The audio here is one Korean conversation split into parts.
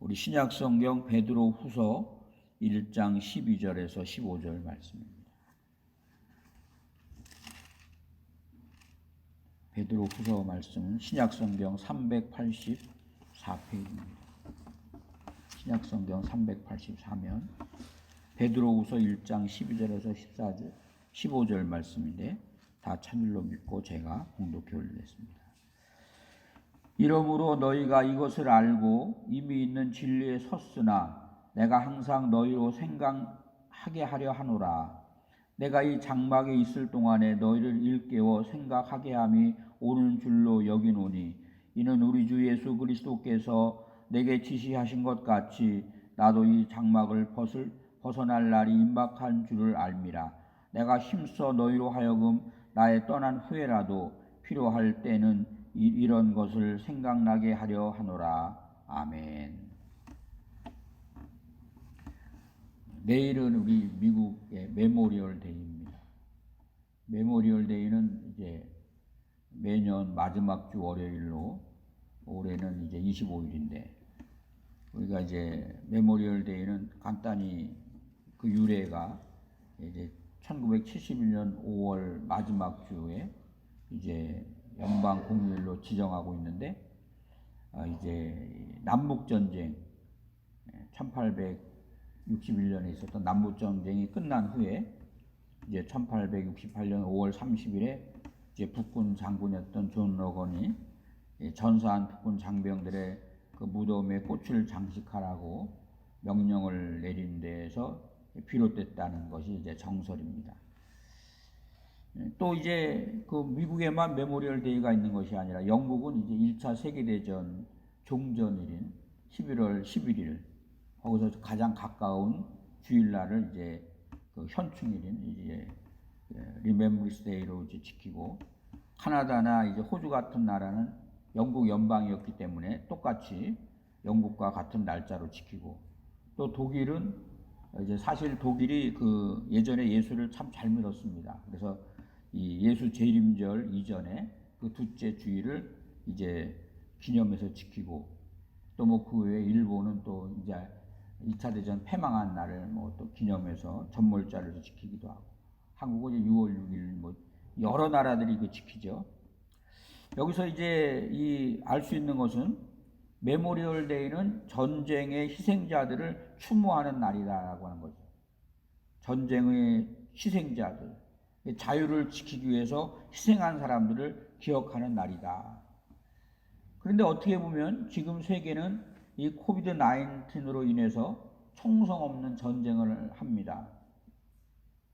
우리 신약 성경 베드로 후서 1장 12절에서 15절 말씀입니다. 베드로 후서 말씀은 신약 성경 384페이지입니다. 신약 성경 384면 베드로 후서 1장 12절에서 14절, 15절 말씀인데 다 찬일로 믿고 제가 봉독해 올리겠습니다. 이러므로 너희가 이것을 알고 이미 있는 진리에 섰으나 내가 항상 너희로 생각하게 하려 하노라. 내가 이 장막에 있을 동안에 너희를 일깨워 생각하게 함이 옳은 줄로 여기노니 이는 우리 주 예수 그리스도께서 내게 지시하신 것 같이 나도 이 장막을 벗어날 날이 임박한 줄을 알미라. 내가 힘써 너희로 하여금 나의 떠난 후에라도 필요할 때는 이런 것을 생각나게 하려 하노라. 아멘. 내일은 우리 미국의 메모리얼 데이입니다. 메모리얼 데이는 이제 매년 마지막 주 월요일로 올해는 이제 25일인데 우리가 이제 메모리얼 데이는 간단히 그 유래가 이제 1971년 5월 마지막 주에 이제 연방 공휴일로 지정하고 있는데 이제 남북 전쟁 1861년에 있었던 남북 전쟁이 끝난 후에 이제 1868년 5월 30일에 이제 북군 장군이었던 존 로건이 전사한 북군 장병들의 그 무덤에 꽃을 장식하라고 명령을 내린 데에서 비롯됐다는 것이 이제 정설입니다. 또 이제 그 미국에만 메모리얼 데이가 있는 것이 아니라 영국은 이제 1차 세계대전 종전일인 11월 11일 거기서 가장 가까운 주일날을 이제 그 현충일인 이제 리멤버런스 데이로 이제 지키고 카나다나 이제 호주 같은 나라는 영국 연방이었기 때문에 똑같이 영국과 같은 날짜로 지키고 또 독일은 이제 사실 독일이 그 예전에 예수를 참 잘 믿었습니다. 그래서 이 예수 재림절 이전에 그 둘째 주일을 이제 기념해서 지키고 또 뭐 그 외에 일본은 또 이제 2차 대전 패망한 날을 뭐 또 기념해서 전몰절을 지키기도 하고 한국은 이제 6월 6일 뭐 여러 나라들이 그 지키죠. 여기서 이제 이 알 수 있는 것은 메모리얼 데이는 전쟁의 희생자들을 추모하는 날이다라고 하는 거죠. 전쟁의 희생자들, 자유를 지키기 위해서 희생한 사람들을 기억하는 날이다. 그런데 어떻게 보면 지금 세계는 이 코비드 19으로 인해서 총성 없는 전쟁을 합니다.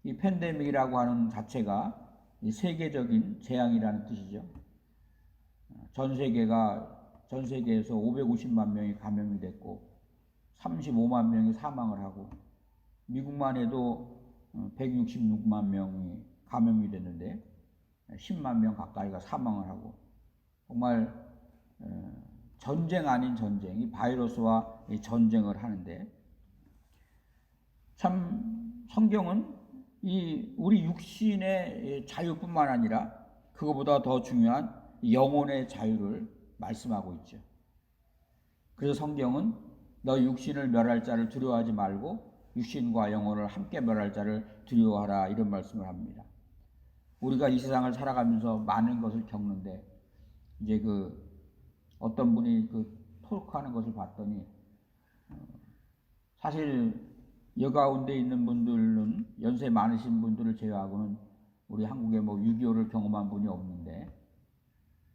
이 팬데믹이라고 하는 자체가 이 세계적인 재앙이라는 뜻이죠. 전 세계에서 550만 명이 감염이 됐고 35만 명이 사망을 하고 미국만 해도 166만 명이 감염이 됐는데 10만 명 가까이가 사망을 하고 정말 전쟁 아닌 전쟁, 이 바이러스와 이 전쟁을 하는데 참 성경은 이 우리 육신의 자유뿐만 아니라 그거보다 더 중요한 영혼의 자유를 말씀하고 있죠. 그래서 성경은 너 육신을 멸할 자를 두려워하지 말고 육신과 영혼을 함께 멸할 자를 두려워하라 이런 말씀을 합니다. 우리가 이 세상을 살아가면서 많은 것을 겪는데 이제 그 어떤 분이 그 토크하는 것을 봤더니 사실 여가운데 있는 분들은 연세 많으신 분들을 제외하고는 우리 한국에 뭐 6.25를 경험한 분이 없는데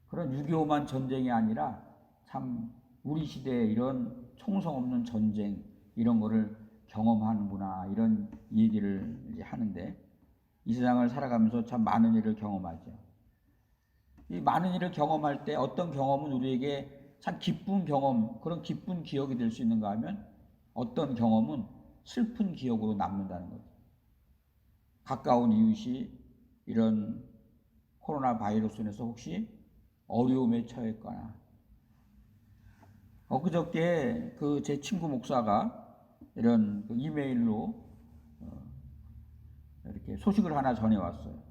그런 6.25만 전쟁이 아니라 참 우리 시대에 이런 총성 없는 전쟁 이런 거를 경험하는구나 이런 얘기를 이제 하는데 이 세상을 살아가면서 참 많은 일을 경험하죠. 이 많은 일을 경험할 때 어떤 경험은 우리에게 참 기쁜 경험, 그런 기쁜 기억이 될 수 있는가 하면 어떤 경험은 슬픈 기억으로 남는다는 거죠. 가까운 이웃이 이런 코로나 바이러스에서 혹시 어려움에 처했거나 엊그저께 그 제 친구 목사가 이런 그 이메일로 이렇게 소식을 하나 전해왔어요.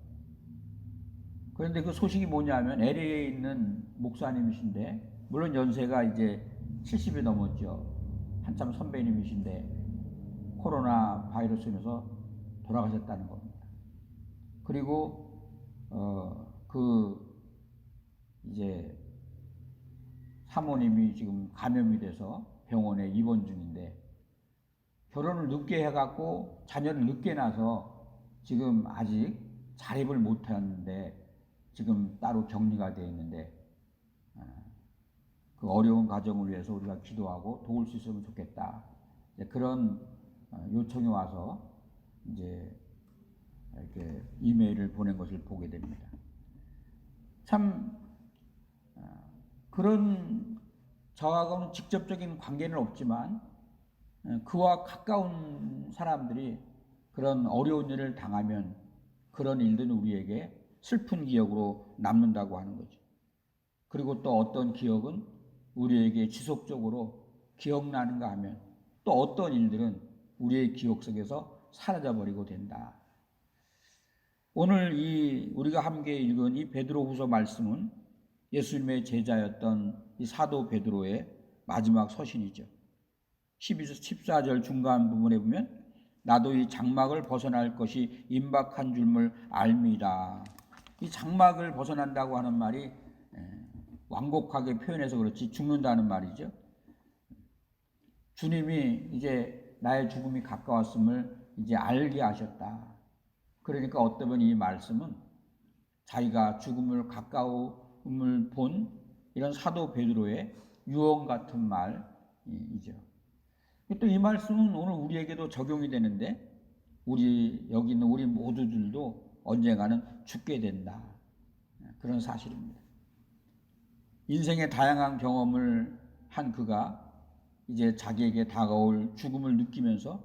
그런데 그 소식이 뭐냐면 LA에 있는 목사님이신데 물론 연세가 이제 70이 넘었죠. 한참 선배님이신데 코로나 바이러스에서 돌아가셨다는 겁니다. 그리고 이제 사모님이 지금 감염이 돼서 병원에 입원 중인데 결혼을 늦게 해갖고 자녀를 늦게 낳아서 지금 아직 자립을 못했는데 지금 따로 격리가 되어 있는데 그 어려운 가정을 위해서 우리가 기도하고 도울 수 있으면 좋겠다. 그런 요청이 와서 이제 이렇게 이메일을 보낸 것을 보게 됩니다. 참 그런 저하고는 직접적인 관계는 없지만 그와 가까운 사람들이 그런 어려운 일을 당하면 그런 일들은 우리에게 슬픈 기억으로 남는다고 하는 거죠. 그리고 또 어떤 기억은 우리에게 지속적으로 기억나는가 하면 또 어떤 일들은 우리의 기억 속에서 사라져버리고 된다. 오늘 우리가 함께 읽은 이 베드로후서 말씀은 예수님의 제자였던 이 사도 베드로의 마지막 서신이죠. 14절 중간 부분에 보면 나도 이 장막을 벗어날 것이 임박한 줄을 알미라. 이 장막을 벗어난다고 하는 말이 완곡하게 표현해서 그렇지 죽는다는 말이죠. 주님이 이제 나의 죽음이 가까웠음을 이제 알게 하셨다. 그러니까 어쩌면 이 말씀은 자기가 죽음을 가까움을 본 이런 사도 베드로의 유언 같은 말이죠. 또 이 말씀은 오늘 우리에게도 적용이 되는데 여기 있는 우리 모두들도 언젠가는 죽게 된다. 그런 사실입니다. 인생의 다양한 경험을 한 그가 이제 자기에게 다가올 죽음을 느끼면서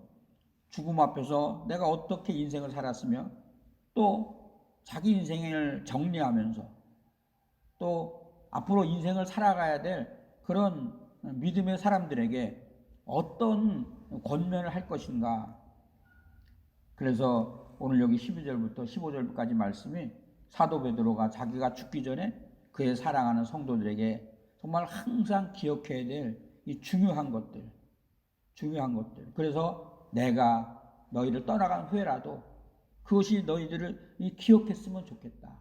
죽음 앞에서 내가 어떻게 인생을 살았으며 또 자기 인생을 정리하면서 또 앞으로 인생을 살아가야 될 그런 믿음의 사람들에게 어떤 권면을 할 것인가. 그래서 오늘 여기 12절부터 15절까지 말씀이 사도 베드로가 자기가 죽기 전에 그의 사랑하는 성도들에게 정말 항상 기억해야 될 이 중요한 것들. 그래서 내가 너희를 떠나간 후에라도 그것이 너희들을 기억했으면 좋겠다.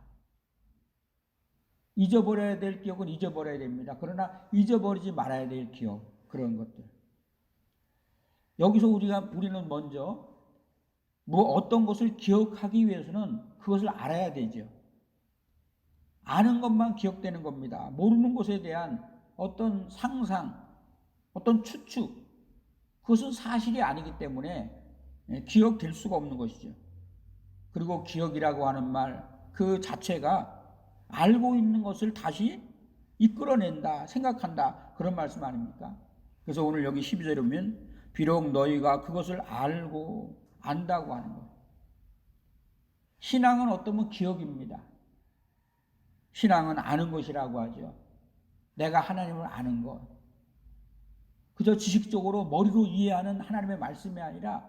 잊어버려야 될 기억은 잊어버려야 됩니다. 그러나 잊어버리지 말아야 될 기억, 그런 것들. 여기서 우리는 먼저 어떤 것을 기억하기 위해서는 그것을 알아야 되죠. 아는 것만 기억되는 겁니다. 모르는 것에 대한 어떤 상상, 어떤 추측, 그것은 사실이 아니기 때문에 기억될 수가 없는 것이죠. 그리고 기억이라고 하는 말 그 자체가 알고 있는 것을 다시 이끌어낸다, 생각한다, 그런 말씀 아닙니까? 그래서 오늘 여기 12절에 보면 비록 너희가 그것을 알고 안다고 하는 거예요. 신앙은 어떠면 기억입니다. 신앙은 아는 것이라고 하죠. 내가 하나님을 아는 것. 그저 지식적으로 머리로 이해하는 하나님의 말씀이 아니라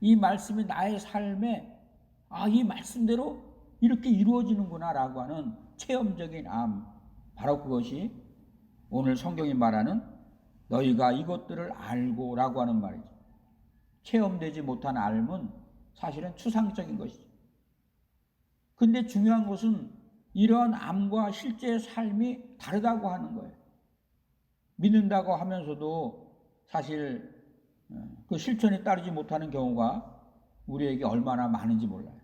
이 말씀이 나의 삶에 이 말씀대로 이렇게 이루어지는구나 라고 하는 체험적인 암. 바로 그것이 오늘 성경이 말하는 너희가 이것들을 알고 라고 하는 말이죠. 체험되지 못한 알은 사실은 추상적인 것이죠. 근데 중요한 것은 이러한 암과 실제 삶이 다르다고 하는 거예요. 믿는다고 하면서도 사실 그 실천에 따르지 못하는 경우가 우리에게 얼마나 많은지 몰라요.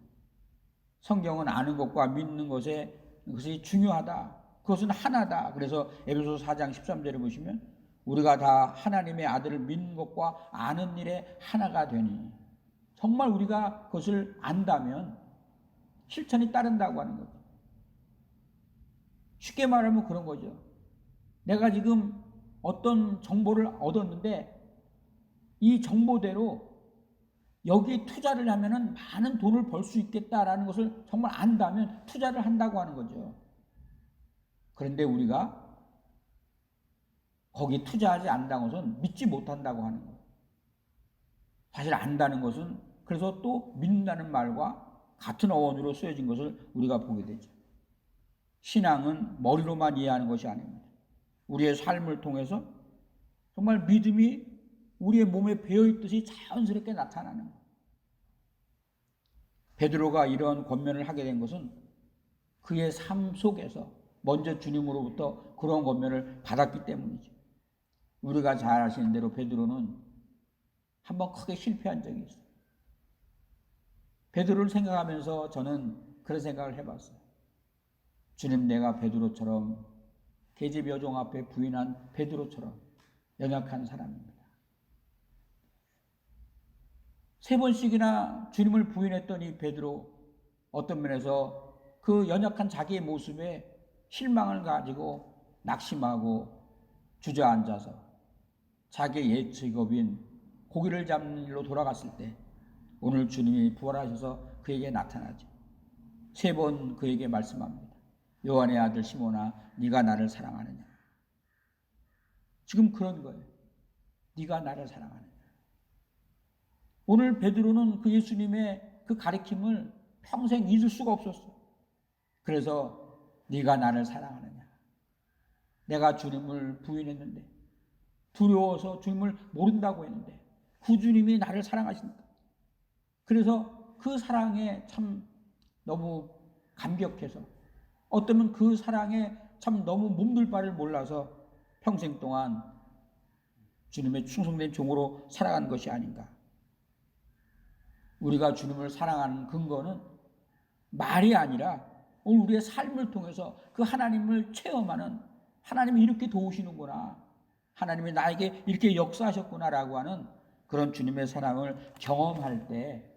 성경은 아는 것과 믿는 그것이 중요하다. 그것은 하나다. 그래서 에베소서 4장 13절에 보시면 우리가 다 하나님의 아들을 믿는 것과 아는 일에 하나가 되니, 정말 우리가 그것을 안다면 실천이 따른다고 하는 거죠. 쉽게 말하면 그런 거죠. 내가 지금 어떤 정보를 얻었는데 이 정보대로 여기에 투자를 하면은 많은 돈을 벌 수 있겠다라는 것을 정말 안다면 투자를 한다고 하는 거죠. 그런데 우리가 거기에 투자하지 않는다는 것은 믿지 못한다고 하는 거예요. 사실 안다는 것은 그래서 또 믿는다는 말과 같은 어원으로 쓰여진 것을 우리가 보게 되죠. 신앙은 머리로만 이해하는 것이 아닙니다. 우리의 삶을 통해서 정말 믿음이 우리의 몸에 배어있듯이 자연스럽게 나타나는 거예요. 베드로가 이런 권면을 하게 된 것은 그의 삶 속에서 먼저 주님으로부터 그런 권면을 받았기 때문이죠. 우리가 잘 아시는 대로 베드로는 한번 크게 실패한 적이 있어요. 베드로를 생각하면서 저는 그런 생각을 해봤어요. 주님, 내가 베드로처럼 계집 여종 앞에 부인한 베드로처럼 연약한 사람입니다. 3번씩이나 주님을 부인했던 이 베드로, 어떤 면에서 그 연약한 자기의 모습에 실망을 가지고 낙심하고 주저앉아서 자기의 옛 직업인 고기를 잡는 일로 돌아갔을 때 오늘 주님이 부활하셔서 그에게 나타나죠. 3번 그에게 말씀합니다. 요한의 아들 시몬아, 네가 나를 사랑하느냐? 지금 그런 거예요. 네가 나를 사랑하느냐? 오늘 베드로는 그 예수님의 그 가르침을 평생 잊을 수가 없었어요. 그래서 네가 나를 사랑하느냐? 내가 주님을 부인했는데, 두려워서 주님을 모른다고 했는데 그 주님이 나를 사랑하신다. 그래서 그 사랑에 참 너무 감격해서, 어쩌면 그 사랑에 참 너무 몸둘 바를 몰라서 평생 동안 주님의 충성된 종으로 살아간 것이 아닌가. 우리가 주님을 사랑하는 근거는 말이 아니라 오늘 우리의 삶을 통해서 그 하나님을 체험하는, 하나님이 이렇게 도우시는구나, 하나님이 나에게 이렇게 역사하셨구나라고 하는 그런 주님의 사랑을 경험할 때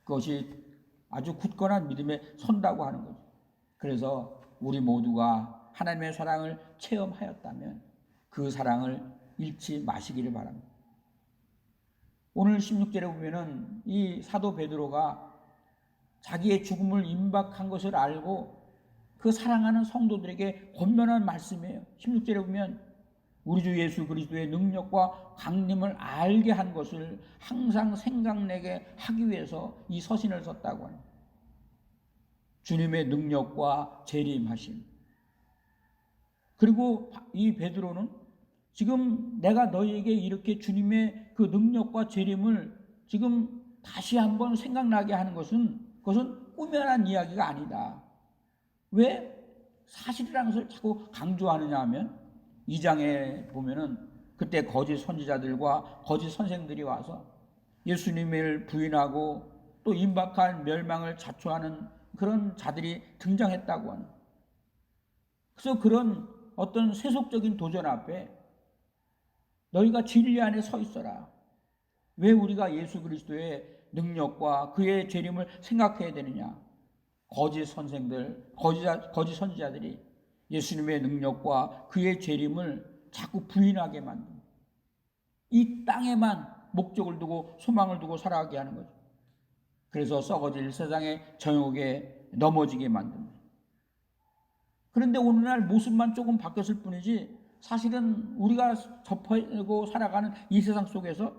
그것이 아주 굳건한 믿음에 선다고 하는 거죠. 그래서 우리 모두가 하나님의 사랑을 체험하였다면 그 사랑을 잃지 마시기를 바랍니다. 오늘 16절에 보면은 이 사도 베드로가 자기의 죽음을 임박한 것을 알고 그 사랑하는 성도들에게 권면한 말씀이에요. 16절에 보면 우리 주 예수 그리스도의 능력과 강림을 알게 한 것을 항상 생각내게 하기 위해서 이 서신을 썼다고 합니다. 주님의 능력과 재림하심. 그리고 이 베드로는 지금 내가 너희에게 이렇게 주님의 그 능력과 재림을 지금 다시 한번 생각나게 하는 그것은 꾸며난 이야기가 아니다. 왜 사실이라는 것을 자꾸 강조하느냐 하면 2장에 보면은 그때 거짓 선지자들과 거짓 선생들이 와서 예수님을 부인하고 또 임박한 멸망을 자초하는 그런 자들이 등장했다고 하는. 그래서 그런 어떤 세속적인 도전 앞에 너희가 진리 안에 서 있어라. 왜 우리가 예수 그리스도의 능력과 그의 재림을 생각해야 되느냐? 거짓 선생들, 거짓 선지자들이 예수님의 능력과 그의 재림을 자꾸 부인하게 만듭니다. 이 땅에만 목적을 두고 소망을 두고 살아가게 하는 거죠. 그래서 썩어질 세상의 정욕에 넘어지게 만듭니다. 그런데 오늘날 모습만 조금 바뀌었을 뿐이지 사실은 우리가 접하고 살아가는 이 세상 속에서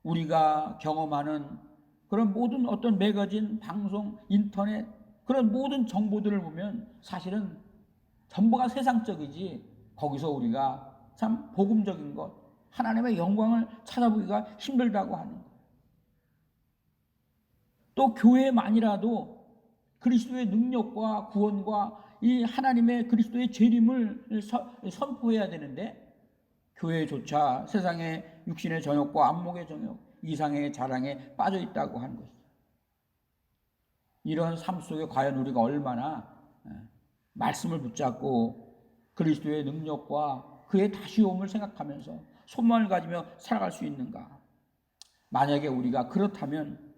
우리가 경험하는 그런 모든 어떤 매거진, 방송, 인터넷 그런 모든 정보들을 보면 사실은 전부가 세상적이지 거기서 우리가 참 복음적인 것, 하나님의 영광을 찾아보기가 힘들다고 하는 것. 또 교회만이라도 그리스도의 능력과 구원과 이 하나님의 그리스도의 재림을 선포해야 되는데 교회조차 세상의 육신의 정욕과 안목의 정욕, 이상의 자랑에 빠져 있다고 하는 것이죠. 이런 삶 속에 과연 우리가 얼마나 말씀을 붙잡고 그리스도의 능력과 그의 다시옴을 생각하면서 소망을 가지며 살아갈 수 있는가? 만약에 우리가 그렇다면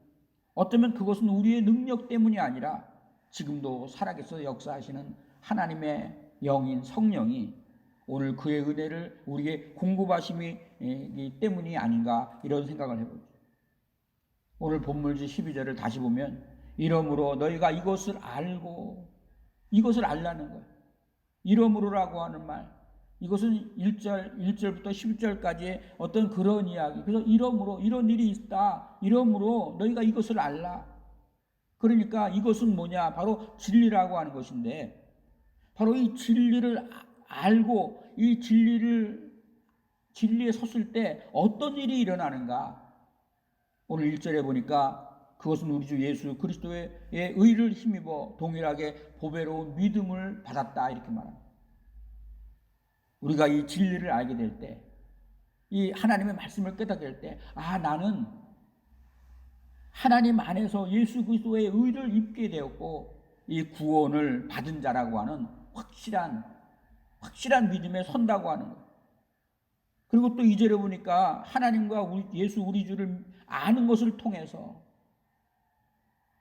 어쩌면 그것은 우리의 능력 때문이 아니라 지금도 살아계셔 역사하시는 하나님의 영인 성령이 오늘 그의 은혜를 우리에게 공급하심이 때문이 아닌가 이런 생각을 해보죠. 오늘 본문지 12절을 다시 보면 이러므로 너희가 이것을 알고 이것을 알라는 거예요. 이러므로라고 하는 말, 이것은 1절부터 10절까지의 어떤 그런 이야기. 그래서 이러므로 이런 일이 있다. 이러므로 너희가 이것을 알라. 그러니까 이것은 뭐냐? 바로 진리라고 하는 것인데 바로 이 진리를 알고 이 진리를 진리에 섰을 때 어떤 일이 일어나는가? 오늘 1절에 보니까 그것은 우리 주 예수 그리스도의 의를 힘입어 동일하게 보배로운 믿음을 받았다 이렇게 말합니다. 우리가 이 진리를 알게 될 때, 이 하나님의 말씀을 깨닫게 될 때, 나는 하나님 안에서 예수 그리스도의 의를 입게 되었고 이 구원을 받은 자라고 하는 확실한 믿음에 선다고 하는 거예요. 그리고 또 2절에 보니까 하나님과 예수 우리 주를 아는 것을 통해서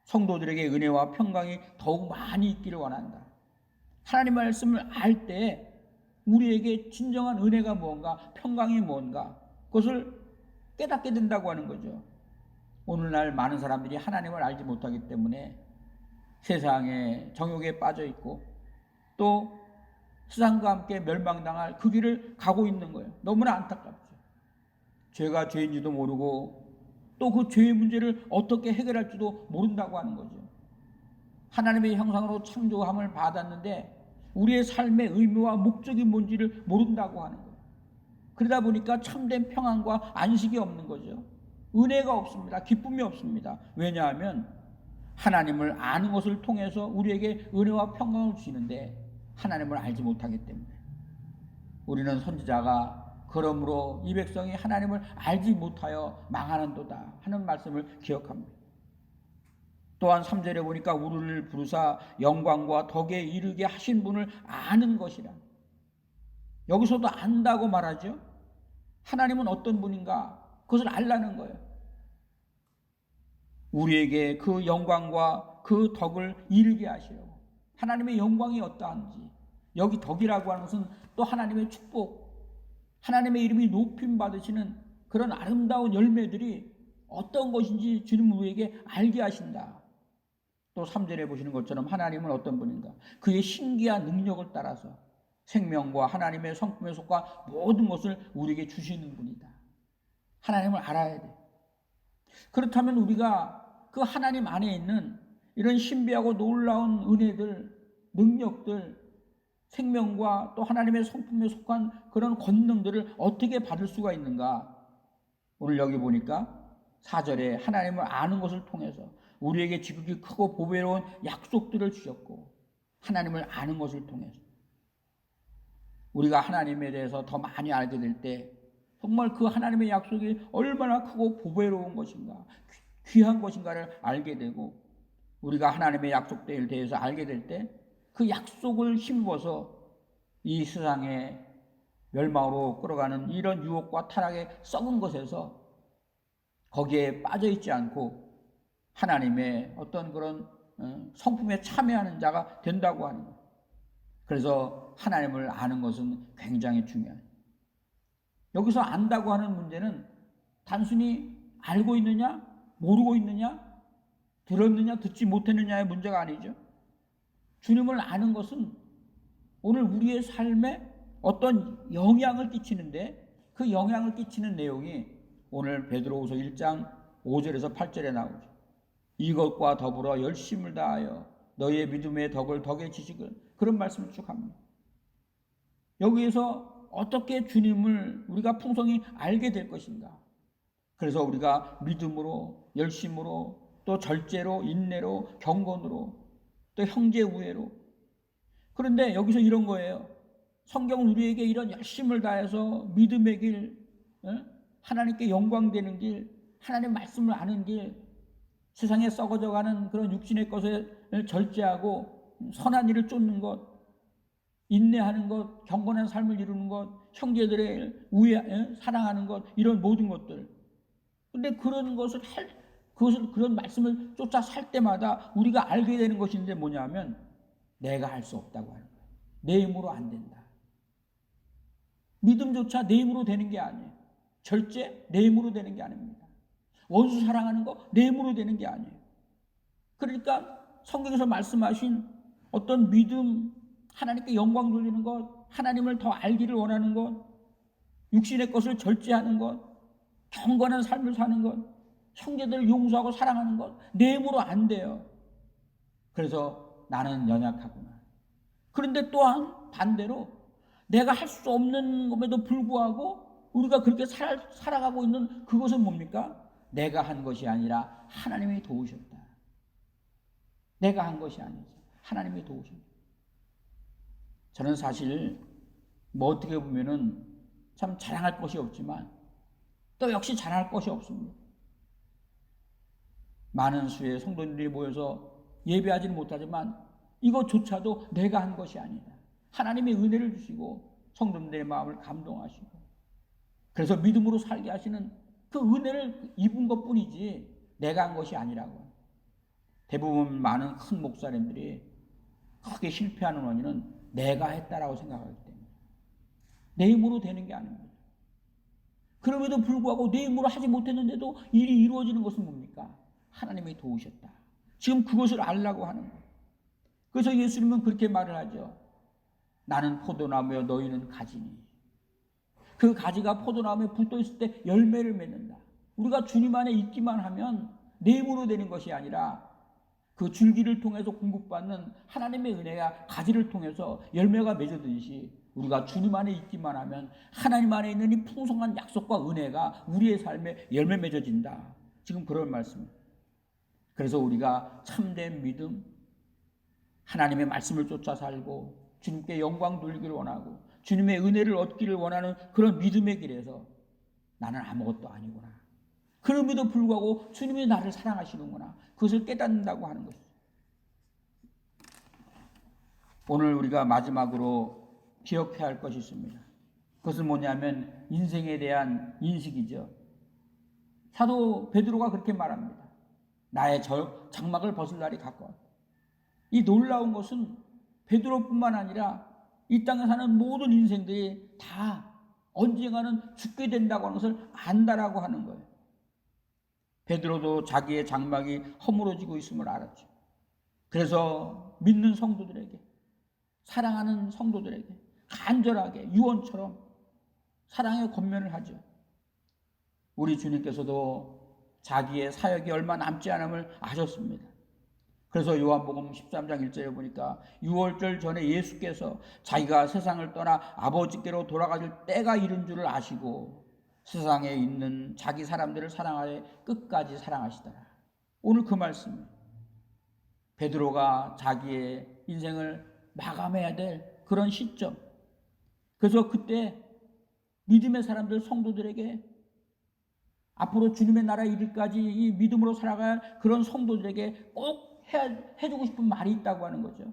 성도들에게 은혜와 평강이 더욱 많이 있기를 원한다. 하나님 말씀을 알 때 우리에게 진정한 은혜가 무언가, 평강이 무언가, 그것을 깨닫게 된다고 하는 거죠. 오늘날 많은 사람들이 하나님을 알지 못하기 때문에 세상의 정욕에 빠져 있고 또 세상과 함께 멸망당할 그 길을 가고 있는 거예요. 너무나 안타깝죠. 죄가 죄인지도 모르고 또 그 죄의 문제를 어떻게 해결할지도 모른다고 하는 거죠. 하나님의 형상으로 창조함을 받았는데 우리의 삶의 의미와 목적이 뭔지를 모른다고 하는 거예요. 그러다 보니까 참된 평안과 안식이 없는 거죠. 은혜가 없습니다. 기쁨이 없습니다. 왜냐하면 하나님을 아는 것을 통해서 우리에게 은혜와 평강을 주시는데 하나님을 알지 못하기 때문에 우리는 선지자가 그러므로 이 백성이 하나님을 알지 못하여 망하는도다 하는 말씀을 기억합니다. 또한 3절에 보니까 우리를 부르사 영광과 덕에 이르게 하신 분을 아는 것이라. 여기서도 안다고 말하죠. 하나님은 어떤 분인가 그것을 알라는 거예요. 우리에게 그 영광과 그 덕을 이르게 하시려고. 하나님의 영광이 어떠한지, 여기 덕이라고 하는 것은 또 하나님의 축복, 하나님의 이름이 높임 받으시는 그런 아름다운 열매들이 어떤 것인지 주님 우리에게 알게 하신다. 또 3절에 보시는 것처럼 하나님은 어떤 분인가, 그의 신기한 능력을 따라서 생명과 하나님의 성품에 속한 모든 것을 우리에게 주시는 분이다. 하나님을 알아야 돼. 그렇다면 우리가 그 하나님 안에 있는 이런 신비하고 놀라운 은혜들, 능력들, 생명과 또 하나님의 성품에 속한 그런 권능들을 어떻게 받을 수가 있는가? 오늘 여기 보니까 4절에 하나님을 아는 것을 통해서 우리에게 지극히 크고 보배로운 약속들을 주셨고, 하나님을 아는 것을 통해서 우리가 하나님에 대해서 더 많이 알게 될 때 정말 그 하나님의 약속이 얼마나 크고 보배로운 것인가, 귀한 것인가를 알게 되고, 우리가 하나님의 약속에 대해서 알게 될 때 그 약속을 힘입어서 이 세상에 멸망으로 끌어가는 이런 유혹과 타락의 썩은 것에서 거기에 빠져 있지 않고 하나님의 어떤 그런 성품에 참여하는 자가 된다고 하는 거예요. 그래서 하나님을 아는 것은 굉장히 중요해요. 여기서 안다고 하는 문제는 단순히 알고 있느냐, 모르고 있느냐, 들었느냐, 듣지 못했느냐의 문제가 아니죠. 주님을 아는 것은 오늘 우리의 삶에 어떤 영향을 끼치는데, 그 영향을 끼치는 내용이 오늘 베드로후서 1장 5절에서 8절에 나오죠. 이것과 더불어 열심을 다하여 너희의 믿음의 덕을 덕의 지식을, 그런 말씀을 쭉 합니다. 여기에서 어떻게 주님을 우리가 풍성히 알게 될 것인가. 그래서 우리가 믿음으로, 열심으로, 또 절제로, 인내로, 경건으로, 또 형제 우애로. 그런데 여기서 이런 거예요. 성경은 우리에게 이런 열심을 다해서 믿음의 길, 하나님께 영광되는 길, 하나님 말씀을 아는 길, 세상에 썩어져가는 그런 육신의 것을 절제하고 선한 일을 쫓는 것, 인내하는 것, 경건한 삶을 이루는 것, 형제들의 우애, 사랑하는 것, 이런 모든 것들. 근데 그런 그런 말씀을 쫓아 살 때마다 우리가 알게 되는 것인데 뭐냐면, 내가 할 수 없다고 하는 거예요. 내 힘으로 안 된다. 믿음조차 내 힘으로 되는 게 아니에요. 절제 내 힘으로 되는 게 아닙니다. 원수 사랑하는 거 내 힘으로 되는 게 아니에요. 그러니까 성경에서 말씀하신 어떤 믿음, 하나님께 영광 돌리는 것, 하나님을 더 알기를 원하는 것, 육신의 것을 절제하는 것, 경건한 삶을 사는 것, 형제들을 용서하고 사랑하는 것, 내 힘으로 안 돼요. 그래서 나는 연약하구나. 그런데 또한 반대로 내가 할 수 없는 것에도 불구하고 우리가 그렇게 살아가고 있는 그것은 뭡니까? 내가 한 것이 아니라 하나님이 도우셨다. 내가 한 것이 아니죠. 하나님이 도우셨다. 저는 사실 뭐 어떻게 보면은 참 자랑할 것이 없지만 또 역시 자랑할 것이 없습니다. 많은 수의 성도님들이 모여서 예배하지는 못하지만 이것조차도 내가 한 것이 아니다. 하나님의 은혜를 주시고 성도님들의 마음을 감동하시고 그래서 믿음으로 살게 하시는 그 은혜를 입은 것뿐이지 내가 한 것이 아니라고. 대부분 많은 큰 목사님들이 크게 실패하는 원인은 내가 했다라고 생각하기 때문에 내 힘으로 되는 게 아닙니다. 그럼에도 불구하고 내 힘으로 하지 못했는데도 일이 이루어지는 것은 뭡니까? 하나님이 도우셨다. 지금 그것을 알라고 하는 거예요. 그래서 예수님은 그렇게 말을 하죠. 나는 포도나무여 너희는 가지니. 그 가지가 포도나무에 붙어 있을 때 열매를 맺는다. 우리가 주님 안에 있기만 하면 내 힘으로 되는 것이 아니라 그 줄기를 통해서 공급받는 하나님의 은혜가 가지를 통해서 열매가 맺어지듯이 우리가 주님 안에 있기만 하면 하나님 안에 있는 이 풍성한 약속과 은혜가 우리의 삶에 열매 맺어진다. 지금 그런 말씀입니다. 그래서 우리가 참된 믿음, 하나님의 말씀을 쫓아 살고 주님께 영광 돌리기를 원하고 주님의 은혜를 얻기를 원하는 그런 믿음의 길에서 나는 아무것도 아니구나. 그럼에도 불구하고 주님이 나를 사랑하시는구나. 그것을 깨닫는다고 하는 것이죠. 오늘 우리가 마지막으로 기억해야 할 것이 있습니다. 그것은 뭐냐면 인생에 대한 인식이죠. 사도 베드로가 그렇게 말합니다. 나의 장막을 벗을 날이 가까웠다. 이 놀라운 것은 베드로뿐만 아니라 이 땅에 사는 모든 인생들이 다 언젠가는 죽게 된다고 하는 것을 안다라고 하는 거예요. 베드로도 자기의 장막이 허물어지고 있음을 알았죠. 그래서 믿는 성도들에게, 사랑하는 성도들에게 간절하게 유언처럼 사랑의 권면을 하죠. 우리 주님께서도 자기의 사역이 얼마 남지 않음을 아셨습니다. 그래서 요한복음 13장 1절에 보니까 6월절 전에 예수께서 자기가 세상을 떠나 아버지께로 돌아가실 때가 이른 줄을 아시고 세상에 있는 자기 사람들을 사랑하여 끝까지 사랑하시더라. 오늘 그 말씀, 베드로가 자기의 인생을 마감해야 될 그런 시점, 그래서 그때 믿음의 사람들 성도들에게 앞으로 주님의 나라 이르기까지 이 믿음으로 살아갈 그런 성도들에게 꼭 해주고 싶은 말이 있다고 하는 거죠.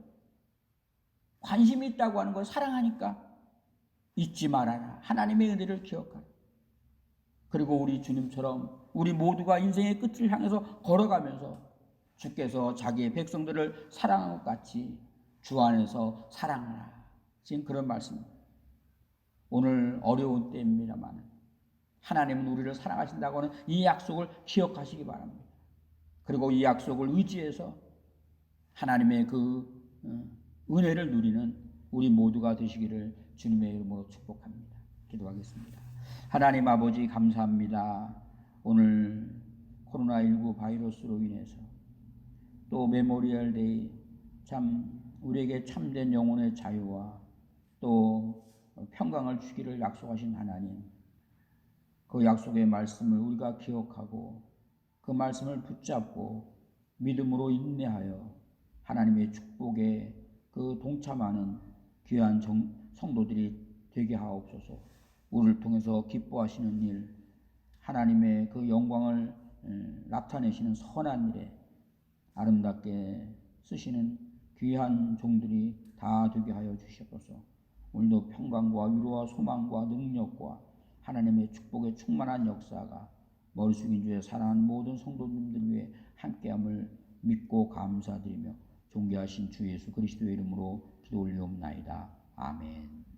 관심이 있다고 하는 거예요. 사랑하니까 잊지 말아라. 하나님의 은혜를 기억하라. 그리고 우리 주님처럼 우리 모두가 인생의 끝을 향해서 걸어가면서 주께서 자기의 백성들을 사랑한 것 같이 주 안에서 사랑하라. 지금 그런 말씀입니다. 오늘 어려운 때입니다만 하나님은 우리를 사랑하신다고 하는 이 약속을 기억하시기 바랍니다. 그리고 이 약속을 의지해서 하나님의 그 은혜를 누리는 우리 모두가 되시기를 주님의 이름으로 축복합니다. 기도하겠습니다. 하나님 아버지 감사합니다. 오늘 코로나19 바이러스로 인해서 또 메모리얼 데이 참 우리에게 참된 영혼의 자유와 또 평강을 주기를 약속하신 하나님, 그 약속의 말씀을 우리가 기억하고 그 말씀을 붙잡고 믿음으로 인내하여 하나님의 축복에 그 동참하는 귀한 성도들이 되게 하옵소서. 우리를 통해서 기뻐하시는 일, 하나님의 그 영광을 나타내시는 선한 일에 아름답게 쓰시는 귀한 종들이 다 되게 하여 주시옵소서. 오늘도 평강과 위로와 소망과 능력과 하나님의 축복의 충만한 역사가 머리 숙인 주의 사랑하는 모든 성도님들 위해 함께함을 믿고 감사드리며 존귀하신 주 예수 그리스도의 이름으로 기도 올리옵나이다. 아멘.